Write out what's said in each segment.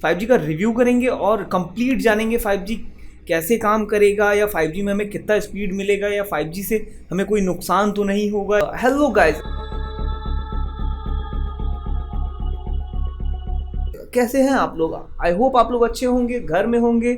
5G का review करेंगे और कंप्लीट जानेंगे 5G कैसे काम करेगा, या 5G में हमें कितना स्पीड मिलेगा, या 5G से हमें कोई नुकसान तो नहीं होगा। हेलो गाइस, कैसे हैं आप लोग? आई होप आप लोग अच्छे होंगे, घर में होंगे,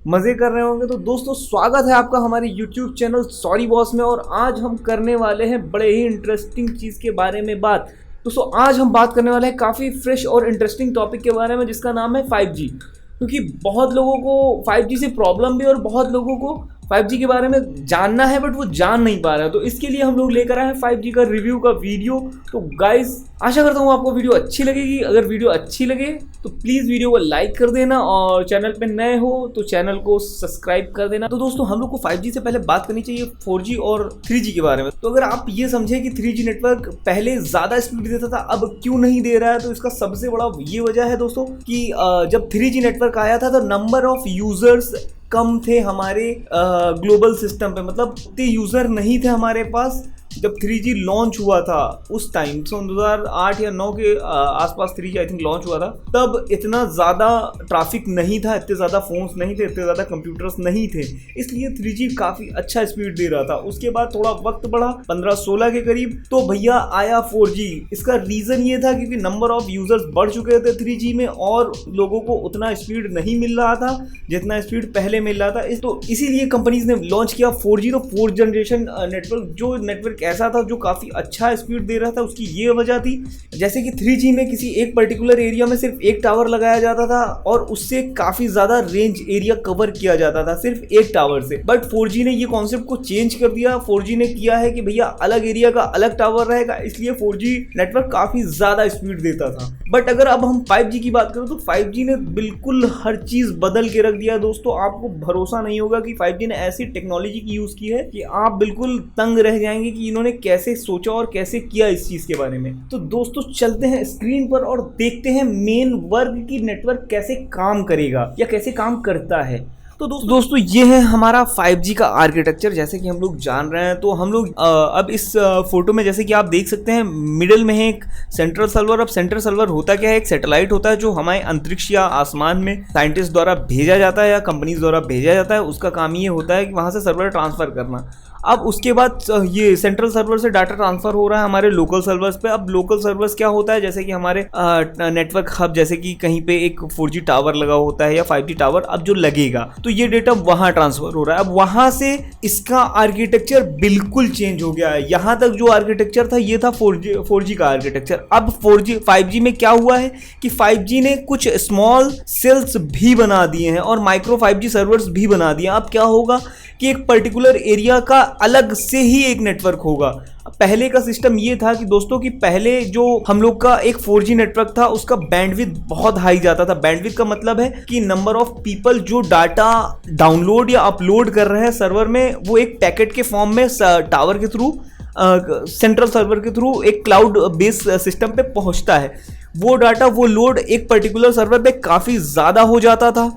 मज़े कर रहे होंगे। तो दोस्तों, स्वागत है आपका हमारे YouTube चैनल सॉरी बॉस में। और आज हम करने वाले हैं बड़े ही इंटरेस्टिंग चीज़ के बारे में बात। दोस्तों, आज हम बात करने वाले हैं काफ़ी फ्रेश और इंटरेस्टिंग टॉपिक के बारे में, जिसका नाम है 5G। क्योंकि बहुत लोगों को 5G से प्रॉब्लम भी, और बहुत लोगों को 5G के बारे में जानना है बट वो जान नहीं पा रहे हैं। तो इसके लिए हम लोग लेकर आए हैं 5G का रिव्यू का वीडियो। तो गाइस, आशा करता हूँ आपको वीडियो अच्छी लगेगी। अगर वीडियो अच्छी लगे तो प्लीज़ वीडियो को लाइक कर देना, और चैनल पे नए हो तो चैनल को सब्सक्राइब कर देना। तो दोस्तों, हम लोग को 5G से पहले बात करनी चाहिए 4G और 3G के बारे में। तो अगर आप ये समझे कि 3G नेटवर्क पहले ज़्यादा स्पीड देता था, अब क्यों नहीं दे रहा है, तो इसका सबसे बड़ा ये वजह है दोस्तों कि जब 3G नेटवर्क आया था तो नंबर ऑफ यूजर्स कम थे हमारे ग्लोबल सिस्टम पे। मतलब इतने यूज़र नहीं थे हमारे पास जब 3G लॉन्च हुआ था उस टाइम। 2008 या 9 के आसपास 3G आई थिंक लॉन्च हुआ था। तब इतना ज़्यादा ट्रैफिक नहीं था, इतने ज़्यादा फ़ोन्स नहीं थे, इतने ज़्यादा कंप्यूटर्स नहीं थे, इसलिए 3G काफ़ी अच्छा स्पीड दे रहा था। उसके बाद थोड़ा वक्त बढ़ा 15-16 के करीब, तो भैया आया 4G। इसका रीज़न ये था क्योंकि नंबर ऑफ यूज़र्स बढ़ चुके थे 3G में, और लोगों को उतना स्पीड नहीं मिल रहा था जितना स्पीड पहले मिल रहा था। तो इसीलिए कंपनीज ने लॉन्च किया 4G। तो 4th जनरेशन नेटवर्क, जो नेटवर्क ऐसा था जो काफ़ी अच्छा स्पीड दे रहा था, उसकी ये वजह थी जैसे कि 3G में किसी एक पर्टिकुलर एरिया में सिर्फ एक टावर लगाया जाता था और उससे काफ़ी ज़्यादा रेंज एरिया कवर किया जाता था सिर्फ एक टावर से। बट 4G ने ये कॉन्सेप्ट को चेंज कर दिया। 4G ने किया है कि भैया अलग एरिया का अलग टावर रहेगा, इसलिए 4G नेटवर्क काफ़ी ज़्यादा स्पीड देता था। बट अगर अब हम 5G की बात करें तो 5G ने बिल्कुल हर चीज़ बदल के रख दिया है दोस्तों। आपको भरोसा नहीं होगा कि 5G ने ऐसी टेक्नोलॉजी की यूज़ की है कि आप बिल्कुल तंग रह जाएंगे कि इन्होंने कैसे सोचा और कैसे किया इस चीज़ के बारे में। तो दोस्तों, चलते हैं स्क्रीन पर और देखते हैं मेन वर्ग की नेटवर्क कैसे काम करेगा या कैसे काम करता है। तो दोस्तों ये है हमारा 5G का आर्किटेक्चर। जैसे कि हम लोग जान रहे हैं, तो हम लोग अब इस फोटो में जैसे कि आप देख सकते हैं, मिडिल में है एक सेंट्रल सर्वर। अब सेंट्रल सर्वर होता क्या है? एक सैटेलाइट होता है जो हमारे अंतरिक्ष या आसमान में साइंटिस्ट द्वारा भेजा जाता है या कंपनीज द्वारा भेजा जाता है। उसका काम ये होता है कि वहाँ से सर्वर ट्रांसफ़र करना। अब उसके बाद ये सेंट्रल सर्वर से डाटा ट्रांसफ़र हो रहा है हमारे लोकल सर्वर्स पे। अब लोकल सर्वर्स क्या होता है, जैसे कि हमारे नेटवर्क हब, जैसे कि कहीं पे एक 4G टावर लगा होता है या 5G टावर अब जो लगेगा, तो ये डेटा वहाँ ट्रांसफ़र हो रहा है। अब वहाँ से इसका आर्किटेक्चर बिल्कुल चेंज हो गया है। यहाँ तक जो आर्किटेक्चर था ये था 4G का आर्किटेक्चर। अब 5G में क्या हुआ है कि 5G ने कुछ स्मॉल सेल्स भी बना दिए हैं और माइक्रो 5G सर्वर्स भी बना दिए हैं। अब क्या होगा कि एक पर्टिकुलर एरिया का अलग से ही एक नेटवर्क होगा। पहले का सिस्टम ये था कि दोस्तों कि पहले जो हम लोग का एक 4G नेटवर्क था उसका बैंडविड्थ बहुत हाई जाता था। बैंडविड्थ का मतलब है कि नंबर ऑफ पीपल जो डाटा डाउनलोड या अपलोड कर रहे हैं सर्वर में, वो एक पैकेट के फॉर्म में टावर के थ्रू, सेंट्रल सर्वर के थ्रू एक क्लाउड बेस्ड सिस्टम पे पहुंचता है। वो डाटा, वो लोड एक पर्टिकुलर सर्वर पे काफ़ी ज़्यादा हो जाता था।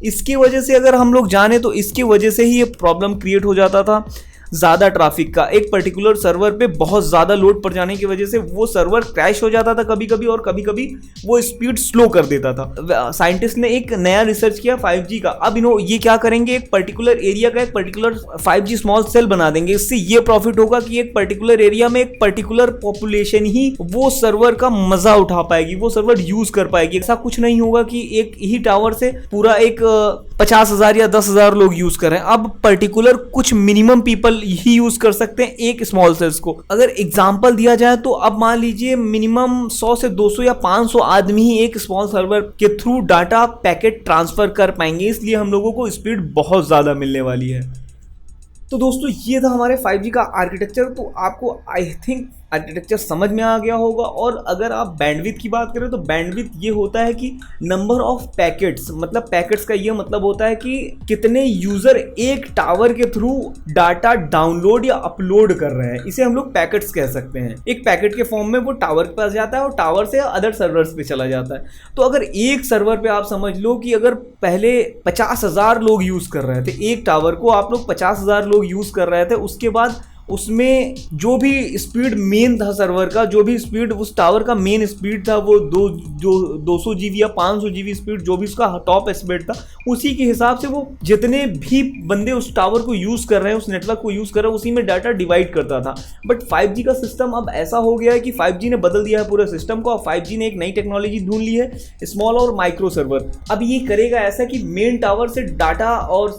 इसकी वजह से अगर हम लोग जाने तो इसकी वजह से ही ये प्रॉब्लम क्रिएट हो जाता था ज़्यादा ट्रैफिक का। एक पर्टिकुलर सर्वर पे बहुत ज़्यादा लोड पड़ जाने की वजह से वो सर्वर क्रैश हो जाता था कभी कभी, और कभी कभी वो स्पीड स्लो कर देता था। साइंटिस्ट ने एक नया रिसर्च किया 5G का। अब ये क्या करेंगे, एक पर्टिकुलर एरिया का एक पर्टिकुलर 5G स्मॉल सेल बना देंगे। इससे ये प्रॉफिट होगा कि एक पर्टिकुलर एरिया में एक पर्टिकुलर पॉपुलेशन ही वो सर्वर का मजा उठा पाएगी, वो सर्वर यूज कर पाएगी। ऐसा कुछ नहीं होगा कि एक ही टावर से पूरा एक 50,000 या 10,000 लोग यूज कर रहे हैं। अब पर्टिकुलर कुछ मिनिमम पीपल ही यूज कर सकते हैं एक स्मॉल सेल्स को। अगर एग्जांपल दिया जाए तो अब मान लीजिए मिनिमम 100 से 200 या 500 आदमी ही एक स्मॉल सर्वर के थ्रू डाटा पैकेट ट्रांसफर कर पाएंगे, इसलिए हम लोगों को स्पीड बहुत ज़्यादा मिलने वाली है। तो दोस्तों, ये था हमारे 5G का आर्किटेक्चर। तो आपको आई थिंक आर्किटेक्चर समझ में आ गया होगा। और अगर आप बैंडविड्थ की बात करें तो बैंडविड्थ ये होता है कि नंबर ऑफ पैकेट्स, मतलब पैकेट्स का ये मतलब होता है कि कितने यूज़र एक टावर के थ्रू डाटा डाउनलोड या अपलोड कर रहे हैं, इसे हम लोग पैकेट्स कह सकते हैं। एक पैकेट के फॉर्म में वो टावर के पास जाता है और टावर से अदर सर्वर्स पे चला जाता है। तो अगर एक सर्वर पे आप समझ लो कि अगर पहले 50,000 लोग यूज़ कर रहे थे एक टावर को, आप लोग 50,000 लोग यूज़ कर रहे थे, उसके बाद उसमें जो भी स्पीड मेन था सर्वर का, जो भी स्पीड उस टावर का मेन स्पीड था, वो 200 जीबी या 500 जीबी स्पीड, जो भी उसका टॉप स्पीड था, उसी के हिसाब से वो जितने भी बंदे उस टावर को यूज़ कर रहे हैं, उस नेटवर्क को यूज़ कर रहे हैं, उसी में डाटा डिवाइड करता था। बट 5G का सिस्टम अब ऐसा हो गया है कि 5G ने बदल दिया है पूरे सिस्टम को। और 5G ने एक नई टेक्नोलॉजी ढूंढ ली है, स्मॉल और माइक्रो सर्वर। अब ये करेगा ऐसा कि मेन टावर से डाटा और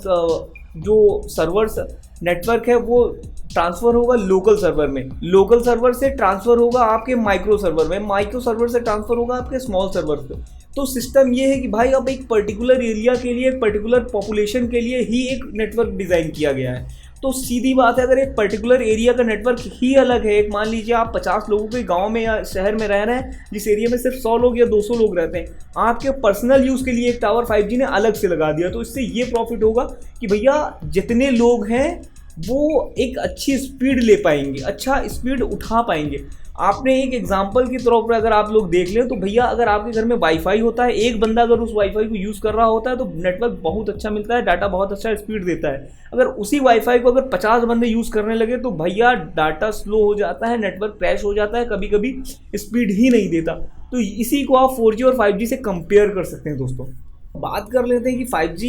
जो सर्वर्स नेटवर्क है वो ट्रांसफ़र होगा लोकल सर्वर में, लोकल सर्वर से ट्रांसफ़र होगा आपके माइक्रो सर्वर में, माइक्रो सर्वर से ट्रांसफ़र होगा आपके स्मॉल सर्वर पे। तो सिस्टम ये है कि भाई अब एक पर्टिकुलर एरिया के लिए, एक पर्टिकुलर पॉपुलेशन के लिए ही एक नेटवर्क डिज़ाइन किया गया है। तो सीधी बात है, अगर एक पर्टिकुलर एरिया का नेटवर्क ही अलग है, एक मान लीजिए आप 50 लोगों के गांव में या शहर में रह रहे हैं, जिस एरिया में सिर्फ 100 लोग या 200 लोग रहते हैं, आपके पर्सनल यूज़ के लिए एक टावर 5G ने अलग से लगा दिया। तो इससे ये प्रॉफिट होगा कि भैया जितने लोग हैं वो एक अच्छी स्पीड ले पाएंगे, अच्छा स्पीड उठा पाएंगे। आपने एक एग्जांपल के तौर पर अगर आप लोग देख लें तो भैया अगर आपके घर में वाईफाई होता है, एक बंदा अगर उस वाईफाई को यूज़ कर रहा होता है तो नेटवर्क बहुत अच्छा मिलता है, डाटा बहुत अच्छा स्पीड देता है। अगर उसी वाईफाई को अगर 50 बंदे यूज़ करने लगे तो भैया डाटा स्लो हो जाता है, नेटवर्क क्रैश हो जाता है, कभी कभी स्पीड ही नहीं देता। तो इसी को आप 4G और 5G से कंपेयर कर सकते हैं दोस्तों। बात कर लेते हैं कि 5G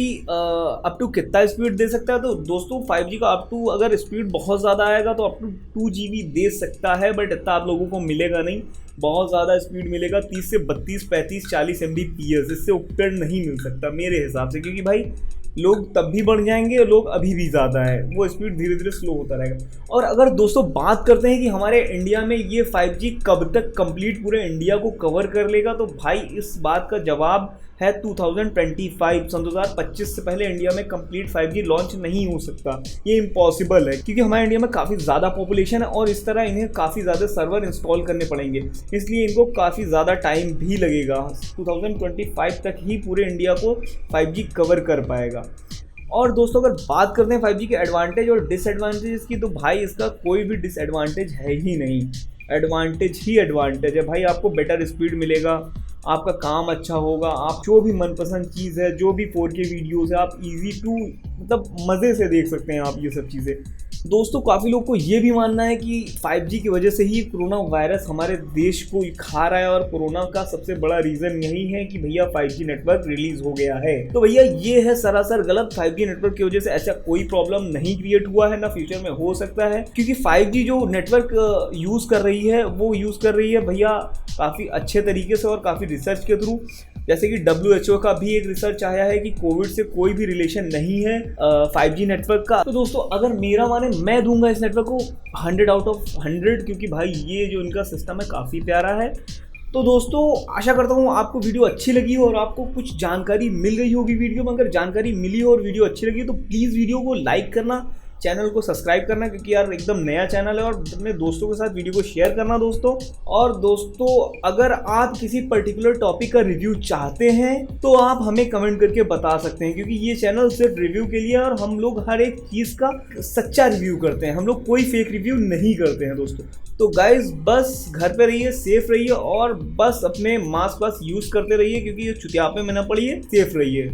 अप टू कितना स्पीड दे सकता है। तो दोस्तों 5G का अप टू अगर स्पीड बहुत ज़्यादा आएगा तो अप टू 2 GB दे सकता है, बट इतना आप लोगों को मिलेगा नहीं। बहुत ज़्यादा स्पीड मिलेगा 30 से 32, 35, 40 Mbps, इससे ऊपर नहीं मिल सकता मेरे हिसाब से, क्योंकि भाई लोग तब भी बढ़ जाएंगे, लोग अभी भी ज़्यादा है, वो स्पीड धीरे धीरे स्लो होता रहेगा। और अगर दोस्तों बात करते हैं कि हमारे इंडिया में ये 5G कब तक कंप्लीट पूरे इंडिया को कवर कर लेगा, तो भाई इस बात का जवाब है 2025, सन 2025 से पहले इंडिया में कंप्लीट 5G लॉन्च नहीं हो सकता। ये इम्पॉसिबल है, क्योंकि हमारे इंडिया में काफ़ी ज़्यादा पॉपुलेशन है और इस तरह इन्हें काफ़ी ज़्यादा सर्वर इंस्टॉल करने पड़ेंगे, इसलिए इनको काफ़ी ज़्यादा टाइम भी लगेगा। 2025 तक ही पूरे इंडिया को 5G कवर कर पाएगा। और दोस्तों अगर बात करते हैं 5G के एडवांटेज और डिसएडवांटेज की, तो भाई इसका कोई भी डिसएडवांटेज है ही नहीं, एडवांटेज ही एडवांटेज है। भाई आपको बेटर स्पीड मिलेगा, आपका काम अच्छा होगा, आप जो भी मनपसंद चीज़ है, जो भी 4K वीडियोज़ है, आप इजी टू मतलब मज़े से देख सकते हैं आप ये सब चीज़ें। दोस्तों काफ़ी लोग को ये भी मानना है कि 5G की वजह से ही कोरोना वायरस हमारे देश को खा रहा है, और कोरोना का सबसे बड़ा रीज़न यही है कि भैया 5G नेटवर्क रिलीज़ हो गया है। तो भैया ये है सरासर गलत। 5G नेटवर्क की वजह से ऐसा कोई प्रॉब्लम नहीं क्रिएट हुआ है, ना फ्यूचर में हो सकता है, क्योंकि 5G जो नेटवर्क यूज़ कर रही है वो यूज़ कर रही है भैया काफ़ी अच्छे तरीके से और काफ़ी रिसर्च के थ्रू। जैसे कि WHO का भी एक रिसर्च आया है कि कोविड से कोई भी रिलेशन नहीं है 5G नेटवर्क का। तो दोस्तों अगर मेरा माने, मैं दूंगा इस नेटवर्क को 100 आउट ऑफ 100, क्योंकि भाई ये जो इनका सिस्टम है काफ़ी प्यारा है। तो दोस्तों आशा करता हूँ आपको वीडियो अच्छी लगी हो और आपको कुछ जानकारी मिल गई होगी वीडियो में। अगर जानकारी मिली हो और वीडियो अच्छी लगी तो प्लीज़ वीडियो को लाइक करना, चैनल को सब्सक्राइब करना, क्योंकि यार एकदम नया चैनल है, और अपने दोस्तों के साथ वीडियो को शेयर करना दोस्तों। और दोस्तों अगर आप किसी पर्टिकुलर टॉपिक का रिव्यू चाहते हैं तो आप हमें कमेंट करके बता सकते हैं, क्योंकि ये चैनल सिर्फ रिव्यू के लिए है और हम लोग हर एक चीज़ का सच्चा रिव्यू करते हैं, हम लोग कोई फेक रिव्यू नहीं करते हैं दोस्तों। तो गाइज बस घर पे रहिए, सेफ रहिए और बस अपने मास्क यूज़ करते रहिए, क्योंकि ये चुतियापे में ना पड़िए, सेफ रहिए।